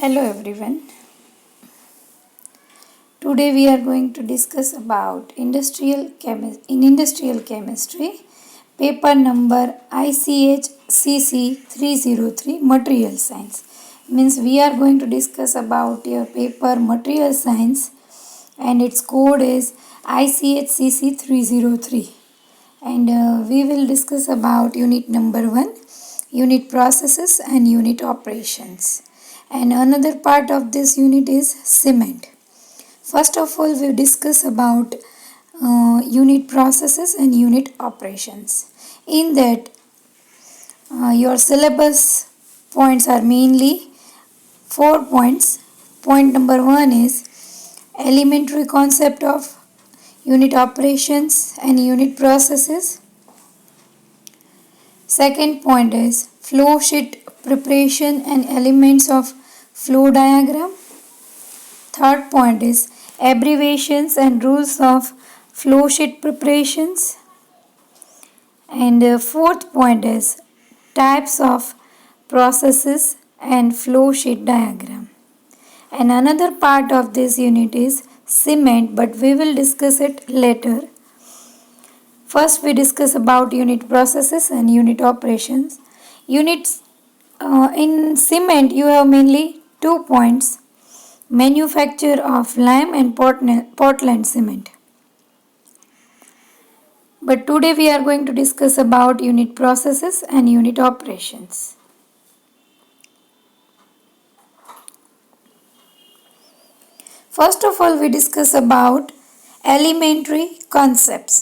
Hello everyone. Today we are going to discuss about in industrial chemistry, paper number ICH-CC 303 material science. Means we are going to discuss about your paper material science and its code is ICH-CC 303. And we will discuss about unit number 1, unit processes and unit operations. And another part of this unit is cement. First of all, we discuss about unit processes and unit operations. In that, your syllabus points are mainly 4 points. Point number 1 is elementary concept of unit operations and unit processes. Second point is flow sheet preparation and elements of flow diagram. Third point is abbreviations and rules of flow sheet preparations. And fourth point is types of processes and flow sheet diagram. And another part of this unit is cement, but we will discuss it later. First we discuss about unit processes and unit operations. Units in cement you have mainly 2 points: manufacture of lime and Portland cement. But today we are going to discuss about unit processes and unit operations. First of all, we discuss about elementary concepts.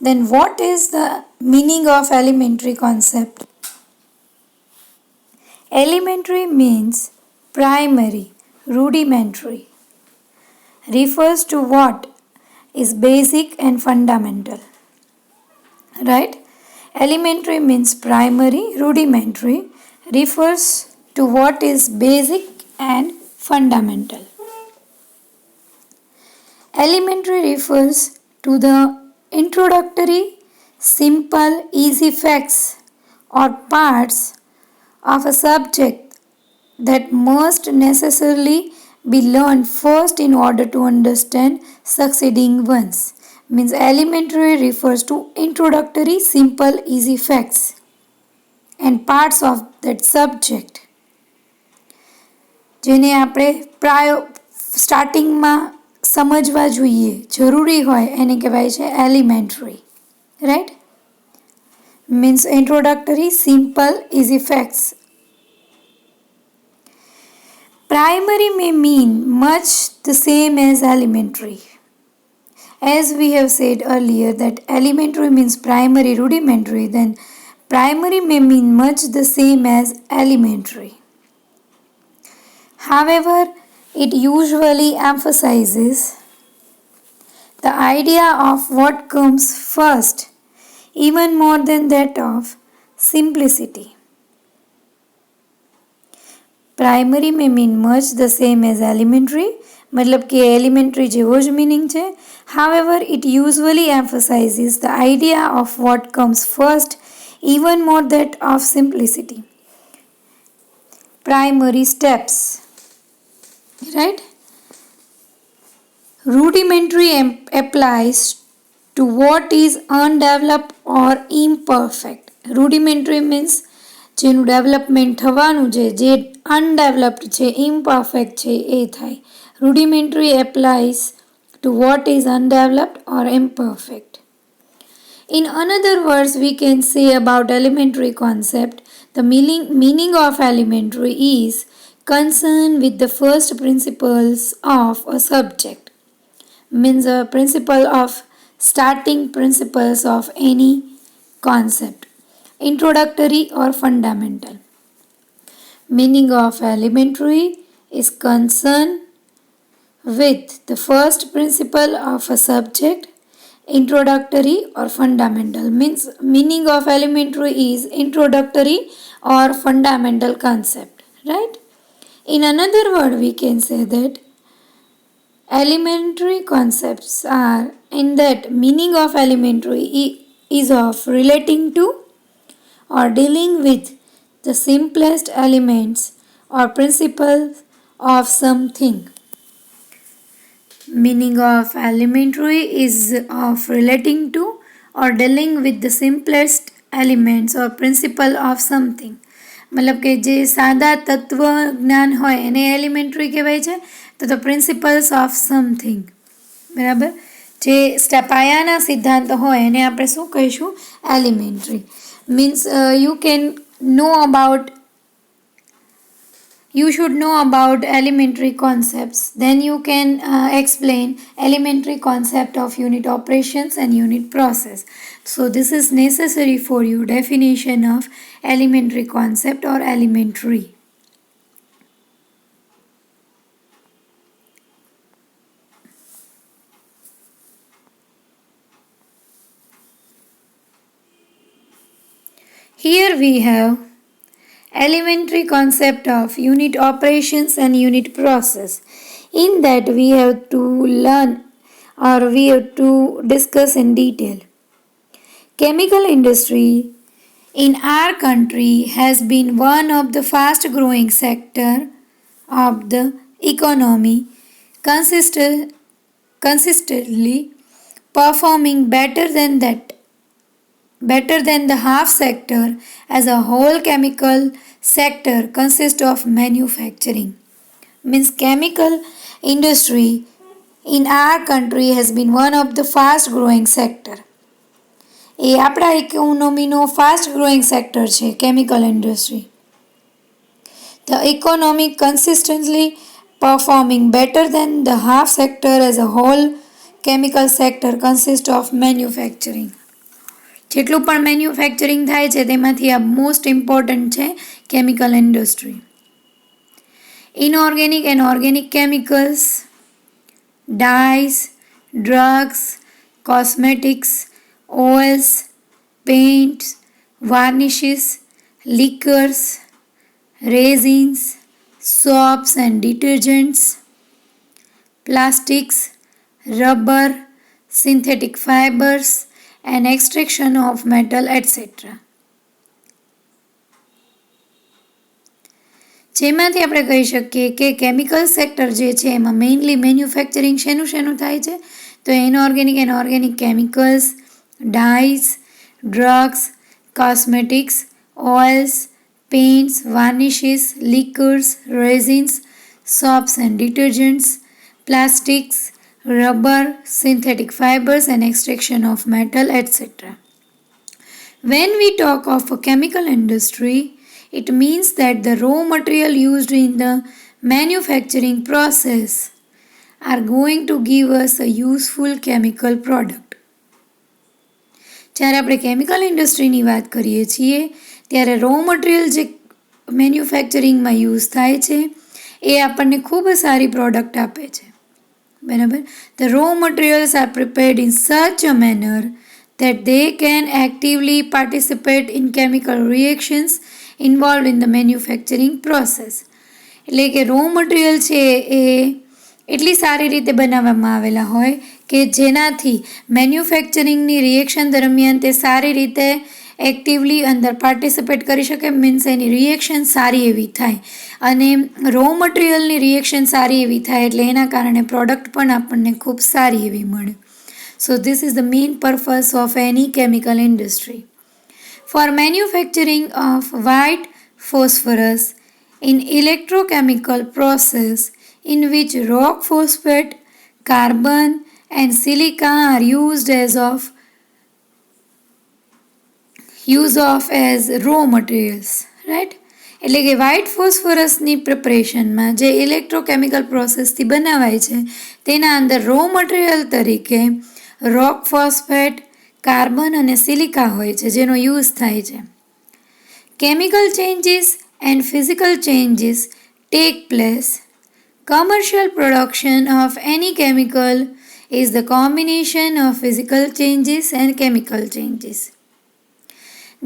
Then what is the meaning of elementary concept? Elementary means primary, rudimentary. Refers to what is basic and fundamental. Right? Elementary means primary, rudimentary. Refers to what is basic and fundamental. Elementary refers to the introductory, simple, easy facts or parts of a subject that must necessarily be learned first in order to understand succeeding ones. Means elementary refers to introductory, simple, easy facts and parts of that subject જેને આપણે સ્ટાર્ટિંગમાં સમજવા જોઈએ, જરૂરી હોય, એને કહેવાય છે elementary. Right? Means introductory, simple, easy facts. Primary may mean much the same as elementary. As we have said earlier that elementary means primary, rudimentary, then primary may mean much the same as elementary. However, it usually emphasizes the idea of what comes first, even more than that of simplicity. Primary may mean much the same as elementary, मतलब कि elementary જેવો જ meaning છે. However, it usually emphasizes the idea of what comes first, even more that of simplicity. Primary steps. Right? Rudimentary applies to what is undeveloped or imperfect. Rudimentary means જેનું development થવાનું છે, જે અનડેવલપ્ડ છે, ઇમ્પરફેક્ટ છે, એ થાય. Rudimentary applies to what is undeveloped or imperfect. In another words, we can say about elementary concept, the meaning of elementary is concerned with the first principles of a subject. Means a principle of starting principles of any concept. Introductory or fundamental. Meaning of elementary is concerned with the first principle of a subject. Introductory or fundamental means meaning of elementary is introductory or fundamental concept. Right? In another word, we can say that elementary concepts are in that meaning of elementary is of relating to or dealing with the simplest elements or principles of something. Meaning of elementary is of relating to or dealing with the simplest elements or principle of something. મતલબ કે જે સાદા તત્વ જ્ઞાન હોય એને elementary કહેવાય છે. તો પ્રિન્સિપલ્સ ઓફ સમથિંગ, બરાબર, જે પાયાના સિદ્ધાંત હોય એને આપણે શું કહીશું? Elementary. Means you can know about you should know about elementary concepts. Then you can explain elementary concept of unit operations and unit process. So this is necessary for you, definition of elementary concept or elementary. Here we have elementary concept of unit operations and unit process. In that we have to learn or we have to discuss in detail. Chemical industry in our country has been one of the fast growing sector of the economy, consistently performing better than the half sector as a whole. Chemical sector consists of manufacturing. Means chemical industry in our country has been one of the fast growing sector. એ આપણા ઇકોનોમીનો fast growing sector છે chemical industry. The economy consistently performing better than the half sector as a whole. Chemical sector consists of manufacturing. જેટલું પણ manufacturing થાય છે તેમાંથી આ most important છે chemical industry. Inorganic and organic chemicals, dyes, drugs, cosmetics, oils, paints, varnishes, liquors, resins, soaps and detergents, plastics, rubber, synthetic fibers and extraction of metal, etc. જેમાંથી આપણે કહી શકીએ કે કેમિકલ સેક્ટર જે છે એમાં મેઇનલી મેન્યુફેક્ચરિંગ શેનું થાય છે? તો inorganic and organic chemicals, dyes, drugs, cosmetics, oils, paints, varnishes, liquors, resins, soaps and detergents, plastics, rubber, synthetic fibers and extraction of metal, etc. When we talk of a chemical industry, it means that the raw material used in the manufacturing process are going to give us a useful chemical product. જ્યારે આપણે chemical ઇન્ડસ્ટ્રીની વાત કરીએ છીએ ત્યારે raw material જે મેન્યુફેક્ચરિંગમાં use થાય છે એ આપણને ખૂબ સારી પ્રોડક્ટ આપે છે, બરાબર. The raw materials are prepared in such a manner that they can actively participate in chemical reactions involved in the manufacturing process. એટલે કે રો મટીરિયલ છે એ એટલી સારી રીતે બનાવવામાં આવેલા હોય કે જેનાથી મેન્યુફેક્ચરિંગની રિએક્શન દરમિયાન તે સારી રીતે એક્ટિવલી અંદર પાર્ટિસિપેટ કરી શકે. મીન્સ એની રિએક્શન સારી એવી થાય અને રો મટીરિયલની રિએક્શન સારી એવી થાય એટલે એના કારણે પ્રોડક્ટ પણ આપણને ખૂબ સારી એવી મળે. So this is the main purpose of any chemical industry. For manufacturing of white phosphorus in electrochemical process in which rock phosphate, carbon and silica are used as raw materials, right? એટલે કે white ફોસ્ફરસની પ્રિપરેશનમાં જે electrochemical પ્રોસેસથી બનાવાય છે તેના અંદર raw material તરીકે rock phosphate, carbon અને silica હોય છે જેનો યુઝ થાય છે. Chemical changes and physical changes take place. Commercial production of any chemical is the combination of physical changes and chemical changes.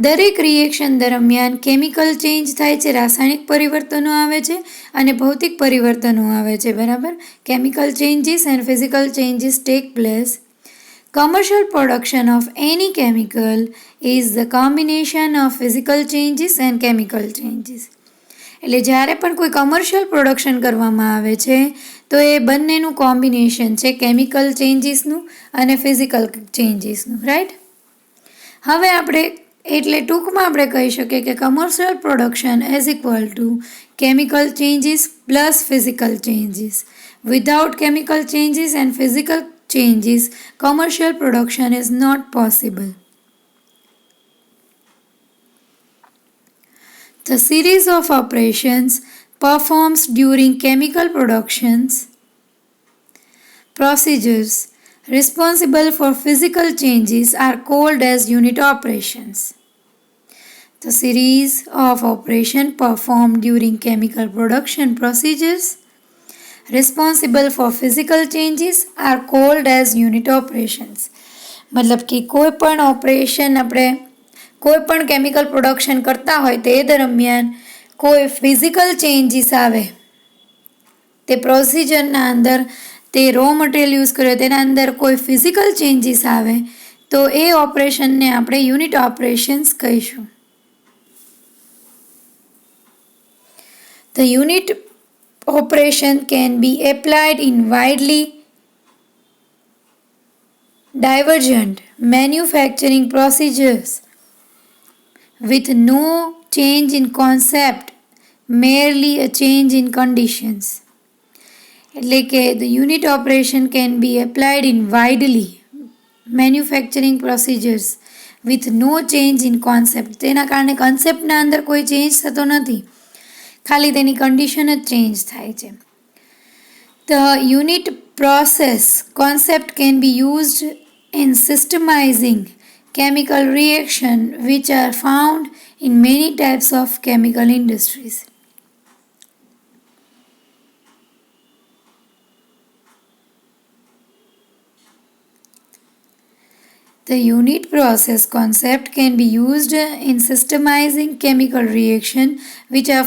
દરેક રિએક્શન દરમિયાન કેમિકલ ચેન્જ થાય છે, રાસાયણિક પરિવર્તનો આવે છે અને ભૌતિક પરિવર્તનો આવે છે, બરાબર. Chemical changes and physical changes take place. Commercial production of any chemical is the combination of physical changes and chemical changes. એટલે જ્યારે પણ કોઈ કમર્શિયલ પ્રોડક્શન કરવામાં આવે છે તો એ બંનેનું કોમ્બિનેશન છે કેમિકલ ચેન્જીસનું અને ફિઝિકલ ચેન્જીસનું, રાઈટ? હવે આપણે એટલે ટૂંકમાં આપણે કહી શકીએ કે commercial production is equal to chemical changes plus physical changes. Without chemical changes and physical changes, commercial production is not possible. The series of operations performed during chemical productions procedures responsible for physical changes are called as unit operations. The series of operations performed during chemical production procedures responsible for physical changes are called as unit operations. मतलब कि कोई पण operation આપણે કોઈ પણ chemical production કરતા હોય તે દરમિયાન કોઈ ફિઝિકલ ચેન્જીસ આવે તે પ્રોસિજરના અંદર તે રો મટીરિયલ યુઝ કર્યો તેના અંદર કોઈ ફિઝિકલ ચેન્જીસ આવે તો એ ઓપરેશનને આપણે યુનિટ ઓપરેશન્સ કહીશું. The unit operation can be applied in widely divergent manufacturing procedures with no change in concept, merely a change in conditions. એટલે કે the unit operation can be applied in widely manufacturing procedures with no change in concept. તેના કારણે કન્સેપ્ટના અંદર કોઈ change થતો નથી, ખાલી તેની કન્ડિશન જ ચેન્જ થાય છે. The unit process concept can be used in systemizing chemical reaction which are found in many types of chemical industries. The unit process concept can be used in systemizing chemical reaction which are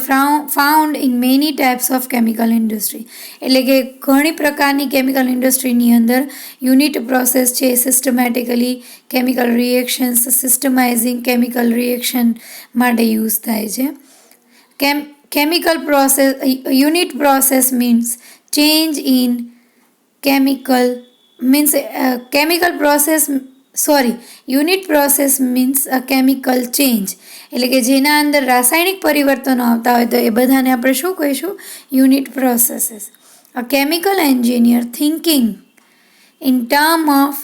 found in many types of chemical industry. એટલે કે ઘણી પ્રકારની chemical ઇન્ડસ્ટ્રીની અંદર unit process છે systematically chemical reactions systemizing chemical reaction માટે use થાય છે. Chemical process unit process means change in chemical unit process means a chemical change. એટલે કે જેના અંદર રાસાયણિક પરિવર્તનો આવતા હોય તો એ બધાને આપણે શું કહીશું? Unit processes. A chemical engineer thinking in term of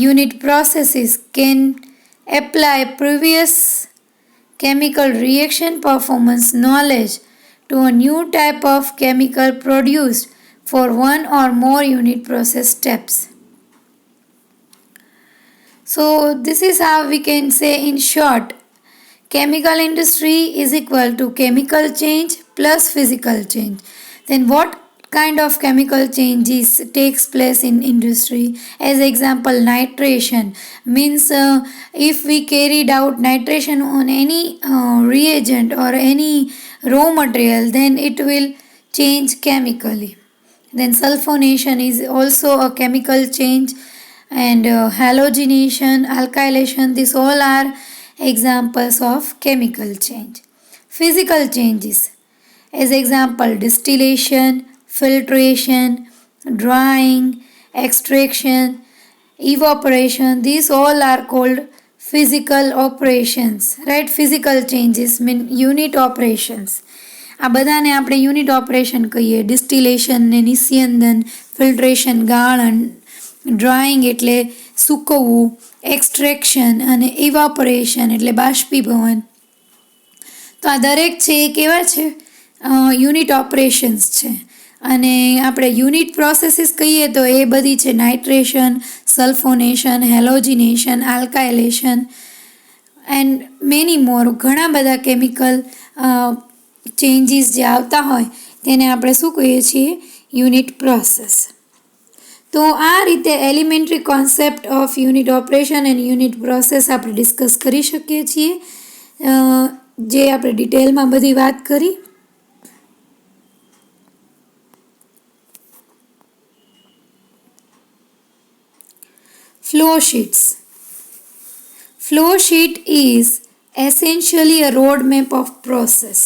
unit processes can apply previous chemical reaction performance knowledge to a new type of chemical produced for one or more unit process steps. So this is how we can say in short, chemical industry is equal to chemical change plus physical change. Then what kind of chemical changes takes place in industry? As example, nitration means if we carried out nitration on any reagent or any raw material, then it will change chemically. Then sulfonation is also a chemical change, and halogenation, alkylation, these all are examples of chemical change. Physical changes, as example, distillation, filtration, drying, extraction, evaporation, these all are called physical operations, right? Physical changes mean unit operations. આ બધાને આપણે unit operation કહીએ. Distillation ને નિસ્યંદન, filtration ગાળણ, ડ્રાઈંગ એટલે સૂકવવું, extraction અને evaporation એટલે બાષ્પીભવન. તો આ દરેક છે એ કેવા છે? યુનિટ ઓપરેશન્સ છે. અને આપણે યુનિટ પ્રોસેસીસ કહીએ તો એ બધી છે nitration, સલ્ફોનેશન, halogenation, alkylation and many મોર. ઘણા બધા કેમિકલ ચેન્જીસ જે આવતા હોય તેને આપણે શું કહીએ છીએ? Unit process. તો આ રીતે elementary concept of unit operation and unit process આપણે ડિસ્કસ કરી શકીએ છીએ, જે આપણે ડિટેલમાં બધી વાત કરી. Flow sheets. Flow sheet is essentially a roadmap of process.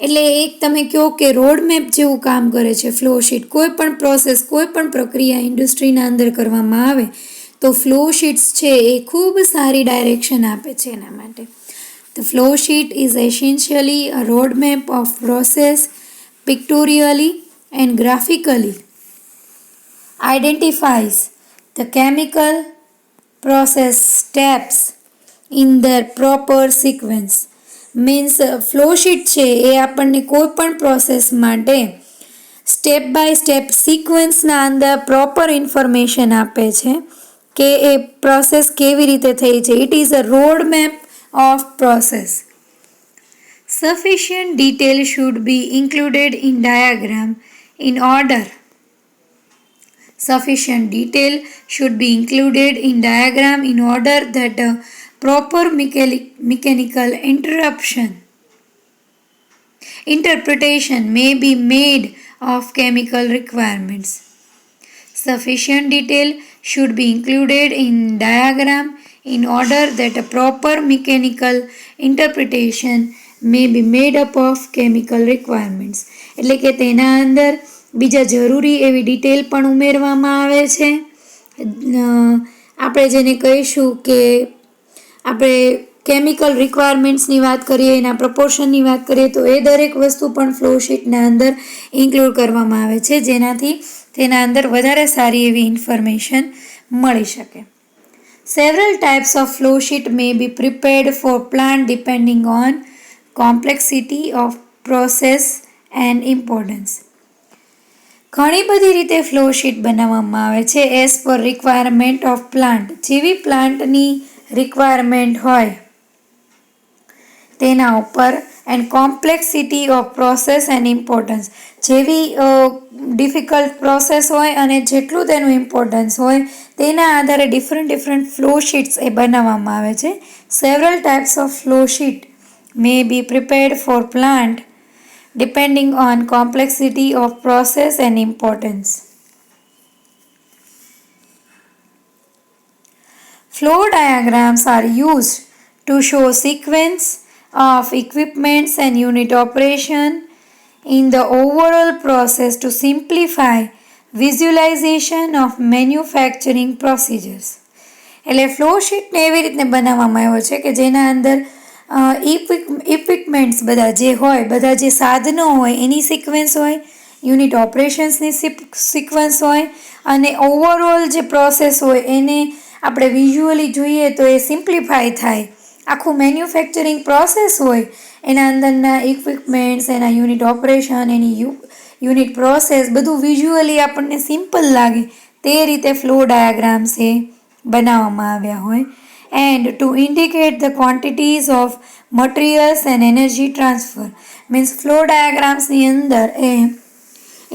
એટલે એક તમે કહો કે રોડ મેપ જેવું કામ કરે છે ફ્લો શીટ. કોઈ પણ પ્રોસેસ, કોઈ પણ પ્રક્રિયા ઇન્ડસ્ટ્રીના અંદર કરવામાં આવે તો ફ્લો શીટ્સ છે એ ખૂબ સારી ડાયરેક્શન આપે છે એના માટે. The flow sheet is essentially a roadmap of process, pictorially and graphically identifies the chemical process steps in their proper sequence. Means flow sheet છે એ આપણને કોઈ પણ પ્રોસેસ માટે સ્ટેપ બાય સ્ટેપ સિક્વન્સના અંદર પ્રોપર ઇન્ફોર્મેશન આપે છે કે એ પ્રોસેસ કેવી રીતે થઈ છે. It is a road map of process. Sufficient detail should be included in diagram in order. Sufficient detail should be included in diagram in order that a proper mechanical interpretation may be made of chemical requirements. Sufficient detail should be included in diagram in order that a proper mechanical interpretation may be made up of chemical requirements. એટલે કે તેના અંદર બીજા જરૂરી એવી detail પણ ઉમેરવામાં આવે છે. આપણે જેને કહીશું કે આપણે કેમિકલ રિક્વાયરમેન્ટ્સની વાત કરીએ, એના પ્રપોર્શનની વાત કરીએ તો એ દરેક વસ્તુ પણ ફ્લો શીટના અંદર ઇન્ક્લુડ કરવામાં આવે છે, જેનાથી તેના અંદર વધારે સારી એવી ઇન્ફોર્મેશન મળી શકે. Several types of flow sheet may be prepared for plant depending on complexity of process and importance. ઘણી બધી રીતે ફ્લો શીટ બનાવવામાં આવે છે as per requirement of plant. જેવી પ્લાન્ટની રિક્વાયરમેન્ટ હોય તેના ઉપર, and complexity off process and importance. જેવી ડિફિકલ્ટ પ્રોસેસ હોય અને જેટલું તેનું ઇમ્પોર્ટન્સ હોય તેના આધારે ડિફરન્ટ ફ્લો શીટ્સ એ બનાવવામાં આવે છે. Several types of flow sheet may be prepared for plant depending on complexity of process and importance. Flow diagrams are used to show sequence of equipments and unit operation in the overall process to simplify visualization of manufacturing procedures. એટલે flow શીટને એવી રીતને બનાવવામાં આવ્યો છે કે જેના અંદર equipments બધા જે હોય, બધા જે સાધનો હોય એની સિક્વન્સ હોય, યુનિટ ઓપરેશન્સની સિક્વન્સ હોય અને ઓવરઓલ જે પ્રોસેસ હોય એને આપણે વિઝ્યુઅલી જોઈએ તો એ સિમ્પ્લિફાય થાય. આખું મેન્યુફેક્ચરિંગ પ્રોસેસ હોય એના અંદરના ઇક્વિપમેન્ટ્સ, એના યુનિટ ઓપરેશન, એની યુનિટ પ્રોસેસ બધું વિઝ્યુઅલી આપણને સિમ્પલ લાગે તે રીતે ફ્લો ડાયાગ્રામ્સ એ બનાવવામાં આવ્યા હોય. And to indicate the quantities of materials and energy transfer. Means flow diagrams ની અંદર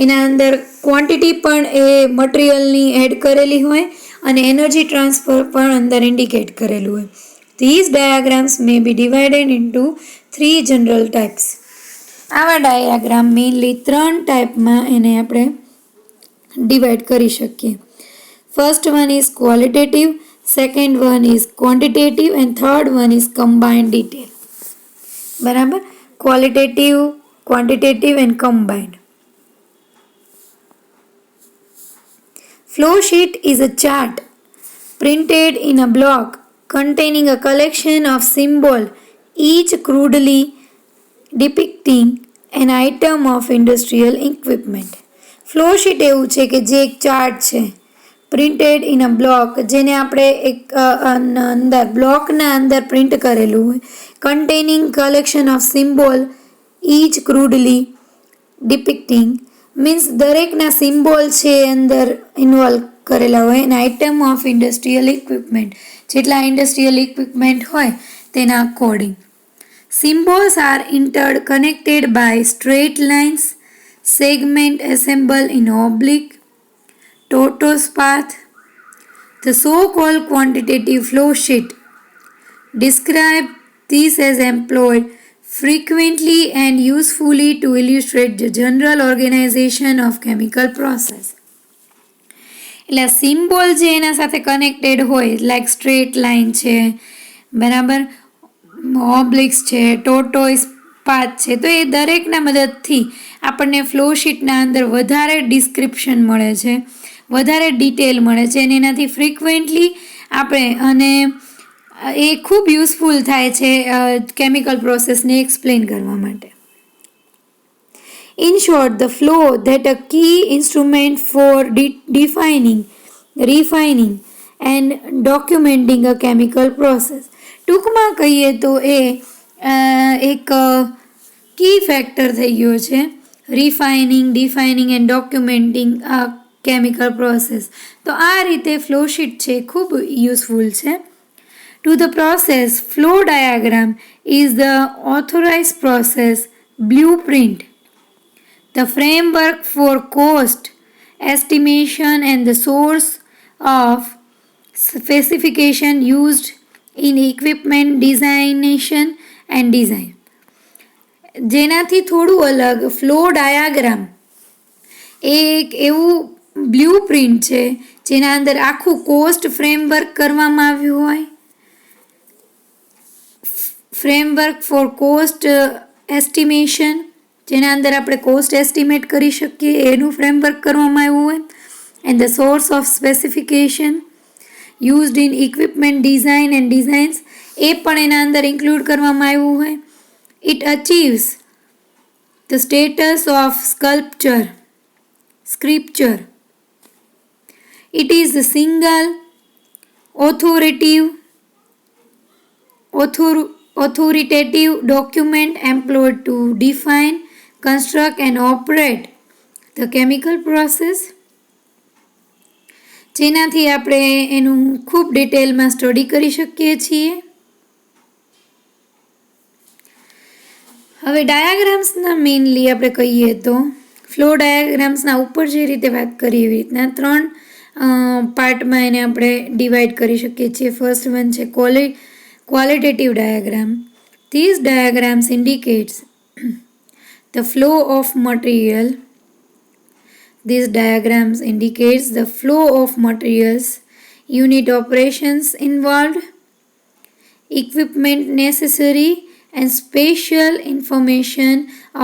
એના અંદર ક્વોન્ટિટી પણ એ મટીરિયલની એડ કરેલી હોય અને એનર્જી ટ્રાન્સફર પણ અંદર ઇન્ડિકેટ કરેલું હોય. These diagrams may be divided into 3 general types. આવા ડાયાગ્રામ મેઇનલી 3 ટાઈપમાં એને આપણે ડિવાઈડ કરી શકીએ. First one is qualitative, second one is quantitative and third one is combined detail. બરાબર, qualitative, quantitative and combined. Flow sheet is a chart printed in a block containing a collection of symbols, each crudely depicting an item of industrial equipment. Flow sheet એવું છે કે જે એક chart છે printed in a block, જેને આપણે એક અંદર બ્લોકના અંદર પ્રિન્ટ કરેલું હોય, containing collection of symbol, each crudely depicting means દરેકના સિમ્બોલ છે અંદર ઇન્વોલ્વ કરેલા હોય, an item of industrial equipment, જેટલા ઇન્ડસ્ટ્રીયલ ઇક્વિપમેન્ટ હોય તેના according. Symbols are interconnected by straight lines, segment assemble in oblique, tortoise path. The so-called quantitative flow sheet describe this as employed frequently and usefully to illustrate the general organization of chemical process. એટલે symbol જે એના સાથે connected હોય, like straight line છે, બરાબર, ઓબ્લિક્સ છે, tortoise path છે. તો એ દરેકના મદદથી આપણને ફ્લો શીટના અંદર વધારે ડિસ્ક્રિપ્શન મળે છે, વધારે ડિટેલ મળે છે અને એનાથી ફ્રિકવન્ટલી આપણે અને એ ખૂબ યુઝફુલ થાય છે કેમિકલ પ્રોસેસને એક્સપ્લેન કરવા માટે. In short, the flow that a key instrument for defining, refining and documenting a chemical process. ટૂંકમાં કહીએ તો એ એક કી ફેક્ટર થઈ ગયો છે રિફાઇનિંગ, ડિફાઇનિંગ એન્ડ ડોક્યુમેન્ટિંગ આ કેમિકલ પ્રોસેસ. તો આ રીતે ફ્લો શીટ છે ખૂબ યુઝફુલ છે. To the process, flow diagram is the authorized process blueprint, the framework for cost estimation and the source of specification used in equipment designation and design. જેનાથી થોડું અલગ flow diagram એ એક એવું blueprint છે જેના અંદર આખું કોસ્ટ ફ્રેમવર્ક કરવામાં આવ્યું હોય, ફ્રેમવર્ક ફોર કોસ્ટ એસ્ટિમેશન જેના અંદર આપણે કોસ્ટ એસ્ટિમેટ કરી શકીએ એનું ફ્રેમવર્ક કરવામાં આવ્યું હોય, and the source of specification used in equipment design and designs એ પણ એના અંદર ઇન્ક્લુડ કરવામાં આવ્યું હોય. It achieves the status of scripture. It is the single authoritative document employed to define, construct and operate the chemical process. જેનાથી આપણે એનું ખૂબ ડિટેલમાં સ્ટડી કરી શકીએ છીએ. હવે ડાયાગ્રામ્સના મેઇનલી આપણે કહીએ તો ફ્લો ડાયાગ્રામ્સના ઉપર જે રીતે વાત કરીએ એવી રીતના 3 પાર્ટમાં એને આપણે ડિવાઈડ કરી શકીએ છીએ. ફર્સ્ટ વન છે qualitative diagram. These diagrams indicates the flow of material. These diagrams indicates the flow of materials, unit operations involved, equipment necessary and spatial information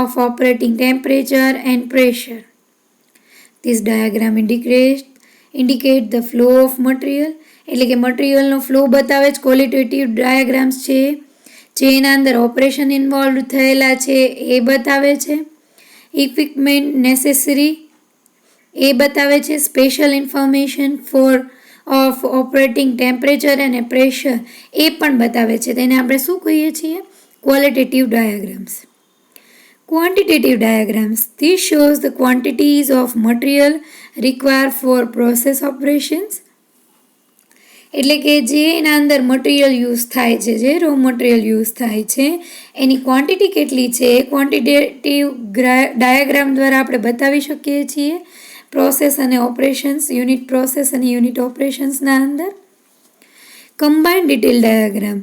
of operating temperature and pressure. This diagram indicate the flow of material એટલે કે મટીરિયલનો flow બતાવે છે. Qualitative diagrams છે જે એના અંદર operation involve થયેલા છે એ બતાવે છે. ઇક્વિપમેન્ટ નેસેસરી એ બતાવે છે. Special information of operating temperature અને પ્રેશર એ પણ બતાવે છે. તેને આપણે શું કહીએ છીએ? Qualitative diagrams. Quantitative diagrams. This shows the quantities of material required for process operations. એટલે કે જે એના અંદર મટીરિયલ યુઝ થાય છે, જે રો મટીરિયલ યુઝ થાય છે એની ક્વોન્ટિટી કેટલી છે એ ક્વોન્ટિટેટિવ ડાયાગ્રામ દ્વારા આપણે બતાવી શકીએ છીએ પ્રોસેસ અને ઓપરેશન્સ, યુનિટ પ્રોસેસ અને યુનિટ ઓપરેશન્સના અંદર. Combined detail diagram.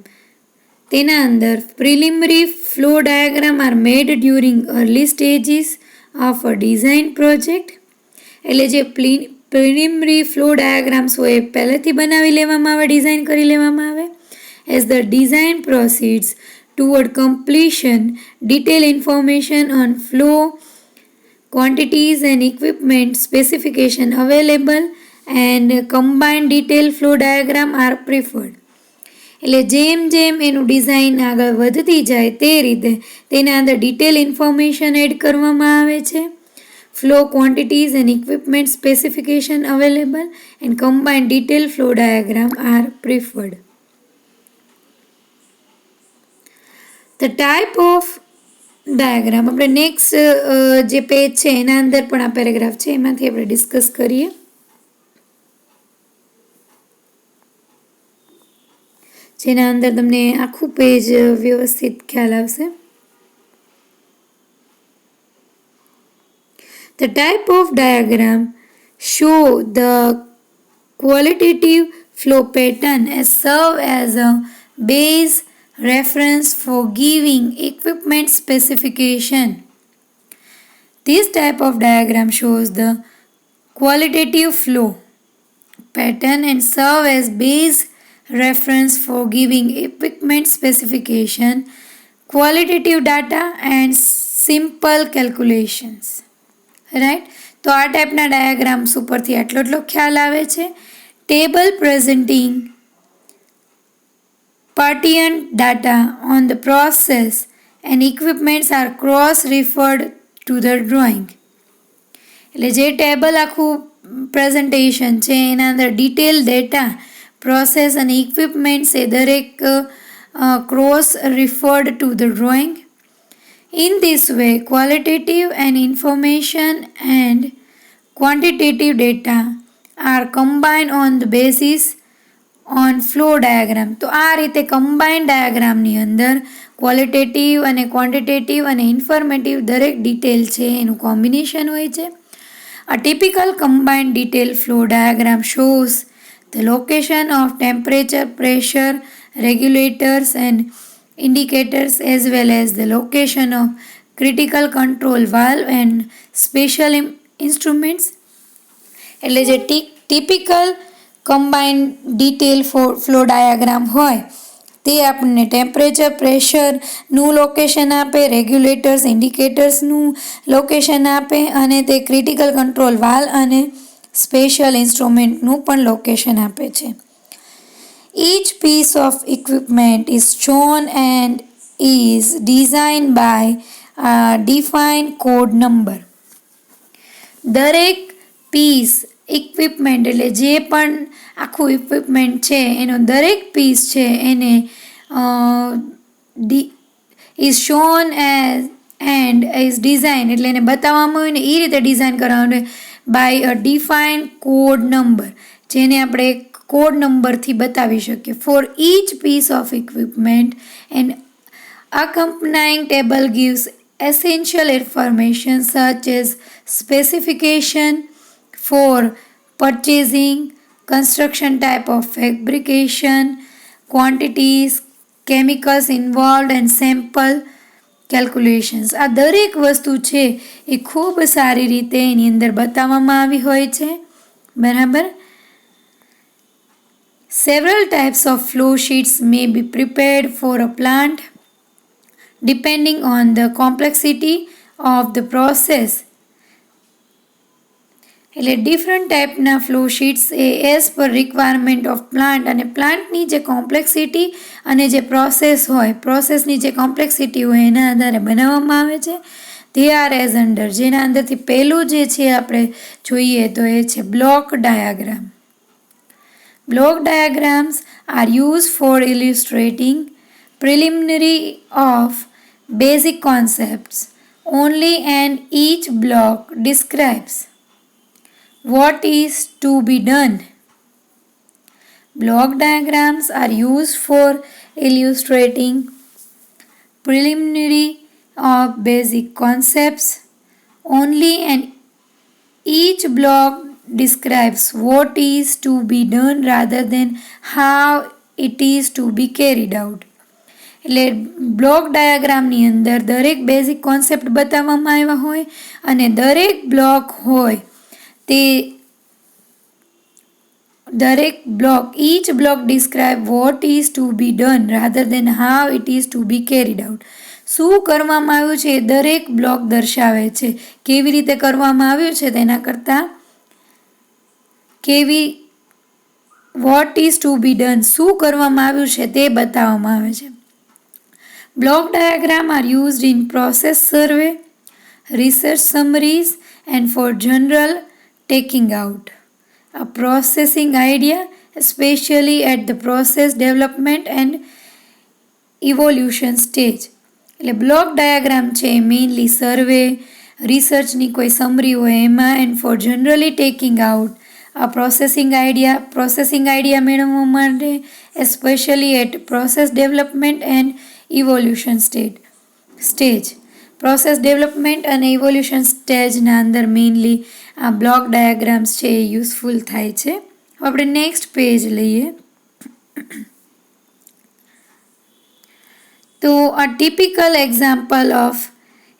તેના અંદર preliminary flow diagram are made during early stages of a design project. એટલે જે પ્રિલિમિનરી ફ્લો ડાયાગ્રામ્સ હોય એ પહેલેથી બનાવી લેવામાં આવે, ડિઝાઇન કરી લેવામાં આવે. As the design proceeds toward completion, detail information on flow, quantities and equipment specification available and combined detail flow diagram are preferred. એટલે જેમ જેમ એનું ડિઝાઇન આગળ વધતી જાય તે રીતે તેના અંદર ડિટેલ ઇન્ફોર્મેશન એડ કરવામાં આવે છે. Flow, quantities and equipment specification available and combined detail flow diagram are preferred. The type of diagram આપણે નેક્સ્ટ જે પેજ છે એના અંદર પણ આ પેરેગ્રાફ છે એમાંથી આપણે ડિસ્કસ કરીએ. જેના અંદર તમને આખું પેજ વ્યવસ્થિત ખ્યાલ આવશે. The type of diagram show the qualitative flow pattern as serve as a base reference for giving equipment specification. This type of diagram shows the qualitative flow pattern and serve as base reference for giving equipment specification. Qualitative data and simple calculations, right. તો આ ટાઈપના diagrams ઉપરથી એટલો ખ્યાલ આવે છે. Table presenting pertinent data on the process and equipments are cross-referred to the drawing. એટલે જે ટેબલ આખું પ્રેઝન્ટેશન છે એના અંદર ડિટેલ ડેટા, પ્રોસેસ અને ઇક્વિપમેન્ટ્સ એ દરેક cross referred to the drawing. In this way, qualitative and information and quantitative data are combined on the basis on flow diagram. તો આ રીતે કમ્બાઇન્ડ ડાયાગ્રામની અંદર ક્વોલિટેટિવ અને ક્વોન્ટિટેટિવ અને ઇન્ફોર્મેટિવ દરેક ડિટેલ છે એનું કોમ્બિનેશન હોય છે. A typical combined detail flow diagram shows the location of temperature, pressure, regulators and indicators as well as the location of critical control valve and special instruments. એટલે જે typical combined detail flow diagram હોય તે આપણને temperature, પ્રેશરનું location આપે, regulators, ઇન્ડિકેટર્સનું location આપે અને તે critical control valve અને સ્પેશિયલ ઇન્સ્ટ્રુમેન્ટનું પણ લોકેશન આપે છે. Each piece of equipment is shown and is designed by a defined code number. દરેક પીસ ઇક્વિપમેન્ટ એટલે જે પણ આખું ઇક્વિપમેન્ટ છે એનો દરેક પીસ છે એને is shown as and is design એટલે એને બતાવવામાં આવ્યું ને એ રીતે ડિઝાઇન કરવાનું by a defined code number, જેને આપણે કોડ નંબરથી બતાવી શકીએ. For each piece of equipment and accompanying table gives essential information such as specification for purchasing, construction type of fabrication, quantities, chemicals involved and sample calculations. આ દરેક વસ્તુ છે એ ખૂબ સારી રીતે એની અંદર બતાવવામાં આવી હોય છે, બરાબર. Several types of flow sheets may be prepared for a plant depending on the complexity of the process. એટલે ડિફરન્ટ ટાઈપના flow sheets A as per requirement of plant અને પ્લાન્ટની જે કોમ્પ્લેક્સિટી અને જે પ્રોસેસની જે કોમ્પ્લેક્સિટી હોય એના આધારે બનાવવામાં આવે છે. ધે આર એઝ અંડર, જેના અંદરથી પહેલું જે છે આપણે જોઈએ તો એ છે block diagram. Block diagrams are use for illustrating preliminary of basic concepts only, and each block describes what is to be done. Block diagrams are used for illustrating preliminary of basic concepts only, and each block describes what is to be done rather than how it is to be carried out. એટલે block ડાયાગ્રામની અંદર દરેક basic concept બતાવવામાં આવ્યા હોય અને દરેક block હોય તે દરેક block each block describe what is to be done rather than how it is to be carried out. શું કરવામાં આવ્યું છે એ દરેક બ્લોક દર્શાવે છે, કેવી રીતે કરવામાં આવ્યું છે તેના કરતાં what is to be done, શું કરવામાં આવ્યું છે તે બતાવવામાં આવે છે. Block diagram are used in process survey, research summaries and for general taking out a processing idea, especially at the process development and evolution stage. એટલે બ્લોક ડાયાગ્રામ છે મેઇનલી સર્વે, રિસર્ચની કોઈ સમરી હોય એમાં, and for generally taking out આ processing idea મેળવવા માટે, especially at process development and evolution stage. Process development અને ઇવોલ્યુશન સ્ટેજના અંદર મેઇનલી આ બ્લોક ડાયાગ્રામ્સ છે એ યુઝફુલ થાય છે. આપણે નેક્સ્ટ પેજ લઈએ તો a typical example of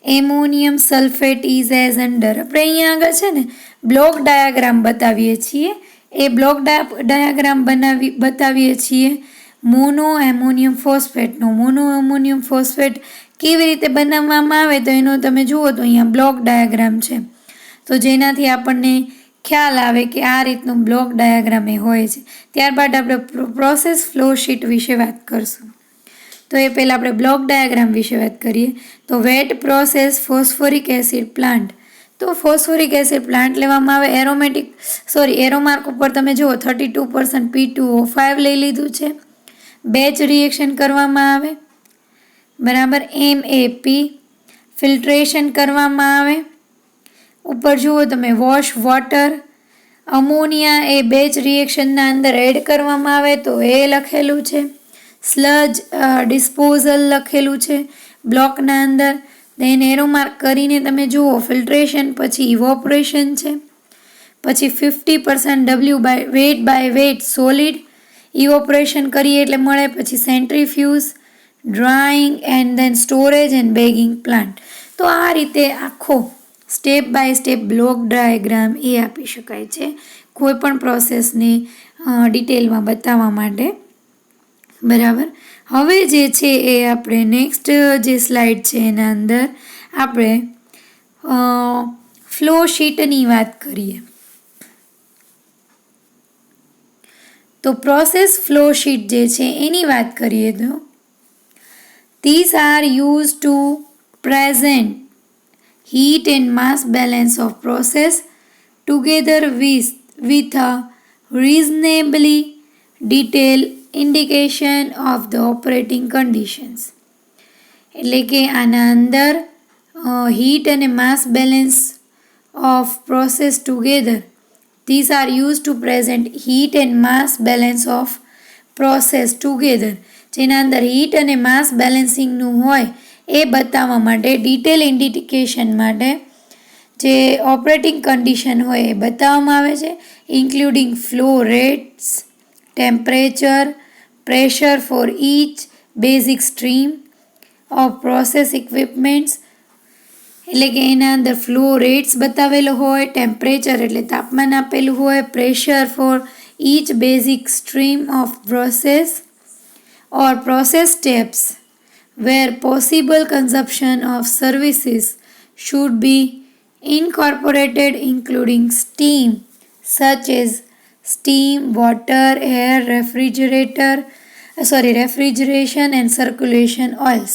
ammonium sulfate is as under. આપણે અહીંયા આગળ છે ને બ્લોક ડાયાગ્રામ બતાવીએ છીએ, એ બ્લોક ડાયાગ્રામ બતાવીએ છીએ મોનો એમોનિયમ ફોસ્ફેટનો. મોનો એમોનિયમ ફોસ્ફેટ કેવી રીતે બનાવવામાં આવે તો એનો તમે જુઓ તો અહીંયા બ્લોક ડાયાગ્રામ છે, તો જેનાથી આપણને ખ્યાલ આવે કે આ રીતનું બ્લોક ડાયાગ્રામ એ હોય છે. ત્યારબાદ આપણે પ્રોસેસ ફ્લો શીટ વિશે વાત કરશું. તો એ પહેલાં આપણે બ્લોક ડાયાગ્રામ વિશે વાત કરીએ. તો wet process phosphoric acid plant. તો ફોસ્ફોરિક એસિડ પ્લાન્ટ લેવામાં આવે. એરોમાર્ક ઉપર તમે જુઓ 32% P2O5 લઈ લીધું છે. બેચ રિએક્શન કરવામાં આવે, બરાબર. MAP ફિલ્ટ્રેશન કરવામાં આવે. ઉપર જુઓ તમે વોશ વોટર, અમોનિયા એ બેચ રિએક્શનના અંદર એડ કરવામાં આવે તો એ લખેલું છે. સ્લજ ડિસ્પોઝલ લખેલું છે બ્લોકના અંદર. તેને એરો માર્ક કરીને તમે જુઓ ફિલ્ટ્રેશન, પછી ઇવોપરેશન છે, પછી 50% weight by weight solid evaporation કરીએ એટલે મળે, પછી centrifuge, drying and then storage and bagging plant. તો આ રીતે આખો step by step block diagram એ આપી શકાય છે કોઈ પણ પ્રોસેસને ડિટેલમાં બતાવવા માટે, બરાબર. હવે જે છે એ આપણે નેક્સ્ટ જે સ્લાઇડ છે એના અંદર આપણે ફ્લો શીટની વાત કરીએ. તો પ્રોસેસ ફ્લો શીટ જે છે એની વાત કરીએ તો these are used to present heat and mass balance of process together with a reasonably detailed indication of the operating conditions. એટલે કે આના અંદર હીટ અને mass balance of process together, these are used to present heat and mass balance of process together, જેના અંદર heat અને માસ બેલેન્સિંગનું હોય એ બતાવવા માટે, ડિટેલ ઇન્ડિકેશન માટે જે ઓપરેટિંગ કન્ડિશન હોય એ બતાવવામાં આવે છે, including flow rates, temperature, pressure for each basic stream off process equipments. એટલે કે એના અંદર ફ્લો રેટ્સ બતાવેલો હોય, ટેમ્પરેચર એટલે તાપમાન આપેલું હોય, pressure for each basic stream off process or process steps where possible consumption of services should be incorporated, including steam such as steam, water, air, refrigeration and circulation oils.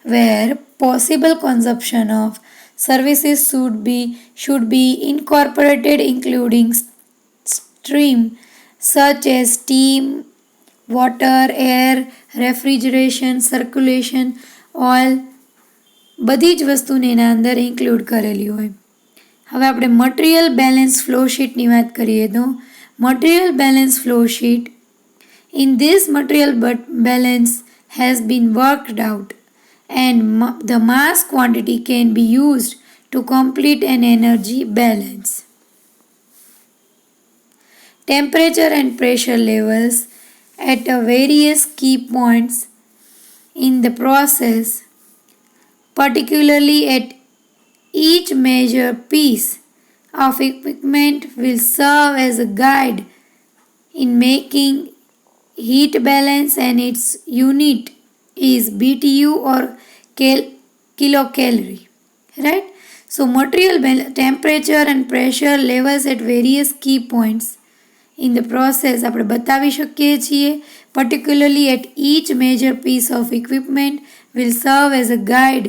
Where possible consumption of services should be incorporated, including stream such as steam, water, air, refrigeration, circulation, oil, બધી જ વસ્તુને એના અંદર include કરેલી હોય. હવે આપણે material balance flow શીટની વાત કરીએ તો material balance flow sheet, in this material balance has been worked out and the mass quantity can be used to complete an energy balance. Temperature and pressure levels at various key points in the process, particularly at each major piece of equipment, will serve as a guide in making heat balance, and its unit is BTU or kilocalorie, right? So material temperature and pressure levels at various key points in the process આપણે બતાવી શકીએ છીએ. Particularly at each major piece of equipment will serve as a guide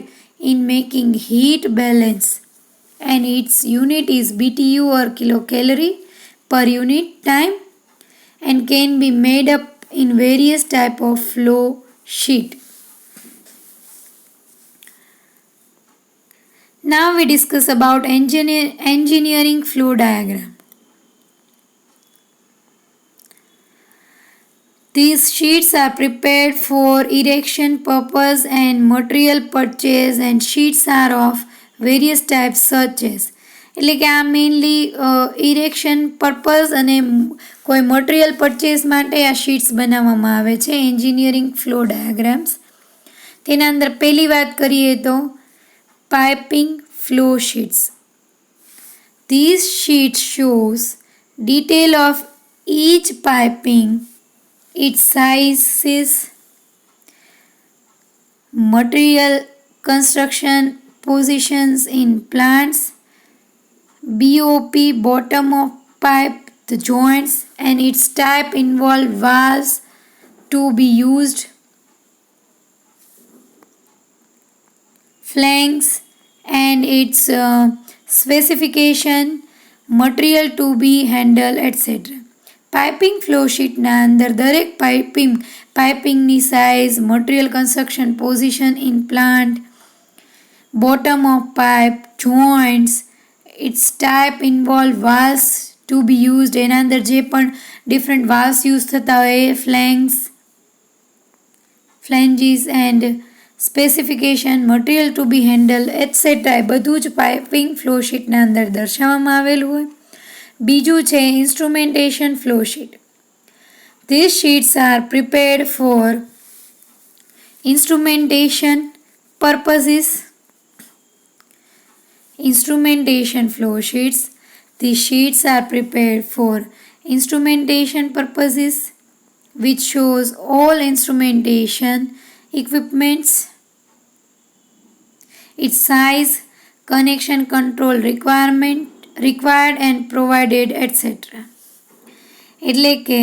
in making heat balance, and its unit is BTU or kilocalorie per unit time, and can be made up in various type of flow sheet. Now we discuss about engineering flow diagram. These sheets are prepared for erection purpose and material purchase, and sheets are of various types such as, એટલે કે આ mainly erection purpose અને કોઈ material purchase માટે આ sheets બનાવવામાં આવે છે, એન્જિનિયરિંગ ફ્લો ડાયાગ્રામ્સ. તેના અંદર પહેલી વાત કરીએ તો piping flow sheets. These sheets shows detail of each piping its sizes, material construction, positions in plants, BOP, bottom of pipe, the joints and its type involve valves to be used, flanks and its specification, material to be handled, etc. Piping flow શીટના અંદર દરેક પાઇપિંગની size, material construction, position in plant, bottom of pipe, joints, its type involve valves to be used, એના અંદર જે પણ different valves use થતા હોય એ, flanges and specification, material to be handle etcetera, એ બધું જ પાઇપિંગ ફ્લો શીટના અંદર દર્શાવવામાં આવેલું હોય. બીજું છે instrumentation flow sheet. These sheets are prepared for instrumentation purposes. Instrumentation flow sheets. These sheets are prepared for instrumentation purposes, which shows all instrumentation equipments, its size, connection control required and provided, etc. એટલે કે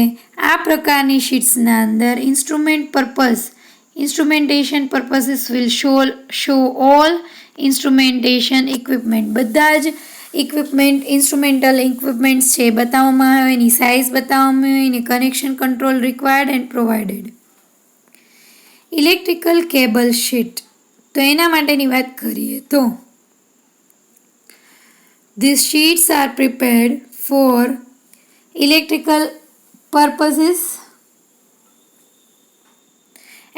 આ પ્રકારની શીટ્સના અંદર instrumentation purposes will show all instrumentation equipment, બધા જ instrumental equipments છે બતાવવામાં આવે, એની સાઇઝ બતાવવામાં આવે, એની connection control required and provided. Electrical cable sheet, તો એના માટેની વાત કરીએ તો these sheets are prepared for electrical purposes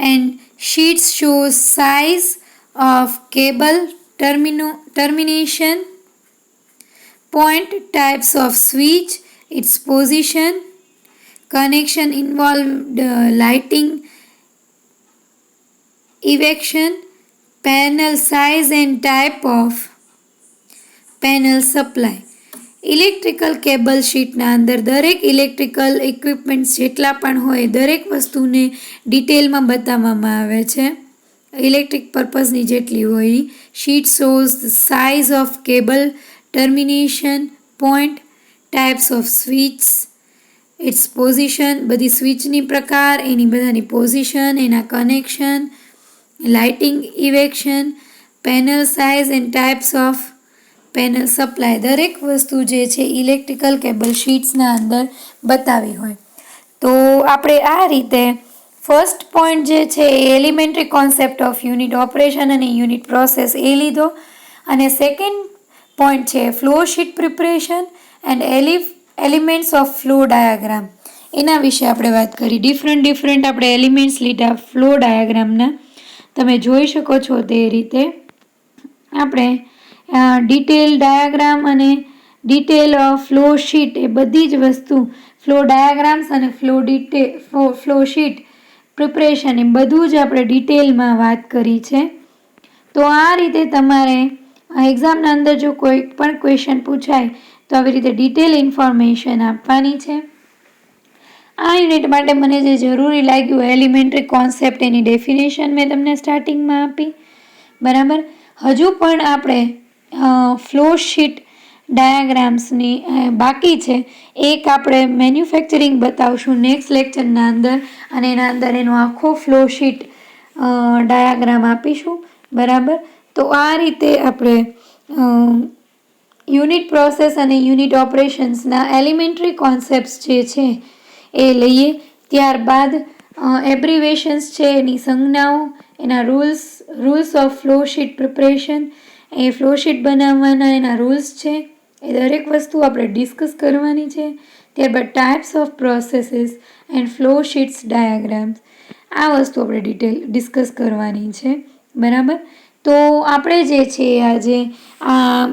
and sheets show size of cable, termination point, types of switch, its position, connection involved, lighting, erection, panel size and type of panel supply. Electrical cable શીટના અંદર દરેક electrical equipments જેટલા પણ હોય દરેક વસ્તુને ડિટેલમાં બતાવવામાં આવે છે. ઇલેક્ટ્રિક પર્પઝની જેટલી હોય. Sheet shows the size of cable, termination point, types of switches, its position, બધી સ્વિચની પ્રકાર, એની બધાની પોઝિશન, એના connection, lighting, erection, panel size and types of panel supply, દરેક વસ્તુ જે છે ઇલેક્ટ્રિકલ કેબલ શીટ્સના અંદર બતાવી હોય. તો આપણે આ રીતે ફર્સ્ટ પોઈન્ટ જે છે એ elementary concept of unit operation અને યુનિટ પ્રોસેસ એ લીધો, અને સેકન્ડ પોઈન્ટ છે flow sheet preparation and elements of flow diagram, એના વિશે આપણે વાત કરી. ડિફરન્ટ આપણે એલિમેન્ટ્સ લીધા ફ્લો ડાયાગ્રામના, તમે જોઈ શકો છો તે રીતે. આપણે ડિટેલ ડાયાગ્રામ અને ડિટેલ ફ્લો શીટ એ બધી જ વસ્તુ, ફ્લો ડાયાગ્રામ્સ અને ફ્લો શીટ પ્રિપરેશન એ બધું જ આપણે ડિટેલમાં વાત કરી છે. તો આ રીતે તમારે એક્ઝામના અંદર જો કોઈ પણ ક્વેશ્ચન પૂછાય તો આવી રીતે ડિટેલ ઇન્ફોર્મેશન આપવાની છે. આ યુનિટ માટે મને જે જરૂરી લાગ્યું એલિમેન્ટરી કોન્સેપ્ટ, એની ડેફિનેશન મેં તમને સ્ટાર્ટિંગમાં આપી, બરાબર. હજુ પણ આપણે ફ્લો શીટ ડાયાગ્રામ્સની બાકી છે. એક આપણે મેન્યુફેક્ચરિંગ બતાવશું નેક્સ્ટ લેક્ચરના અંદર, અને એના અંદર એનો આખો ફ્લો શીટ ડાયાગ્રામ આપીશું, બરાબર. તો આ રીતે આપણે યુનિટ પ્રોસેસ અને યુનિટ ઓપરેશન્સના એલિમેન્ટરી કોન્સેપ્ટ્સ જે છે એ લઈએ. ત્યારબાદ એબ્રિવેશન્સ છે, એની સંજ્ઞાઓ, એના rules of flow sheet preparation, A flow sheet બનાવવાના એના રૂલ્સ છે, એ દરેક વસ્તુ આપણે ડિસ્કસ કરવાની છે. ત્યારબાદ types of processes and flow sheets diagrams, આ વસ્તુ આપણે ડિસ્કસ કરવાની છે, બરાબર. તો આપણે જે છે આજે આ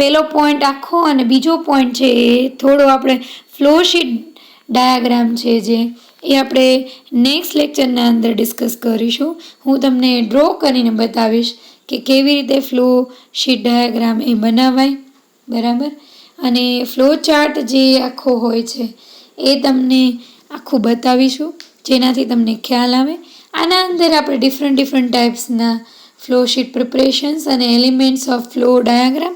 પહેલો પોઈન્ટ આખો અને બીજો પોઈન્ટ છે એ થોડો આપણે ફ્લો શીટ ડાયાગ્રામ છે જે એ આપણે નેક્સ્ટ લેક્ચરના અંદર ડિસ્કસ કરીશું. હું તમને ડ્રો કરીને બતાવીશ કે કેવી રીતે ફ્લો શીટ ડાયાગ્રામ એ બનાવાય, બરાબર. અને ફ્લો ચાર્ટ જે આખો હોય છે એ તમને આખું બતાવીશું. જેનાથી તમને ખ્યાલ આવે. આના અંદર આપણે ડિફરન્ટ ટાઈપ્સના ફ્લો શીટ પ્રિપરેશન્સ અને એલિમેન્ટ્સ ઓફ ફ્લો ડાયાગ્રામ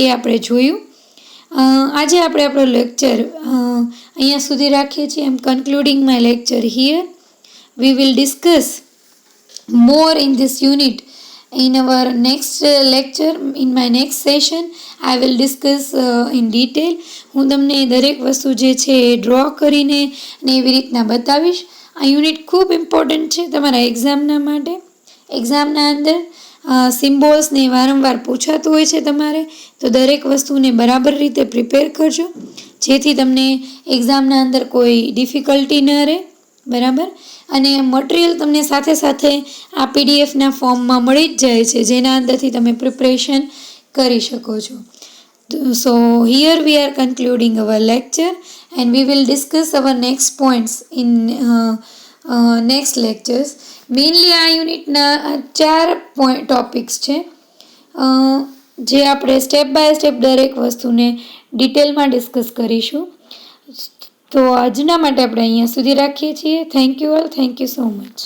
એ આપણે જોયું. આજે આપણે આપણો લેક્ચર અહીંયા સુધી રાખીએ છીએ. Am concluding my lecture here. We will discuss more in this unit in our next lecture. In my next session I will discuss in detail. હું તમને દરેક વસ્તુ જે છે એ ડ્રો કરીને અને એવી રીતના બતાવીશ. આ યુનિટ ખૂબ ઇમ્પોર્ટન્ટ છે તમારા એક્ઝામના માટે. એક્ઝામના અંદર સિમ્બોલ્સને વારંવાર પૂછાતું હોય છે તમારે, તો દરેક વસ્તુને બરાબર રીતે પ્રિપેર કરજો જેથી તમને એક્ઝામના અંદર કોઈ ડિફિકલ્ટી ન રહે. બરાબર. અને મટીરિયલ તમને સાથે સાથે આ પીડીએફના ફોર્મમાં મળી જ જાય છે, જેના અંદરથી તમે પ્રિપરેશન કરી શકો છો. So here we are concluding our lecture and we will discuss our next points in next lectures. Mainly આ યુનિટના 4 ટોપિક્સ છે, જે આપણે સ્ટેપ બાય સ્ટેપ દરેક વસ્તુને ડિટેલમાં ડિસ્કસ કરીશું. તો આજના માટે આપણે અહીંયા સુધી રાખીએ છીએ. Thank you all. Thank you so much.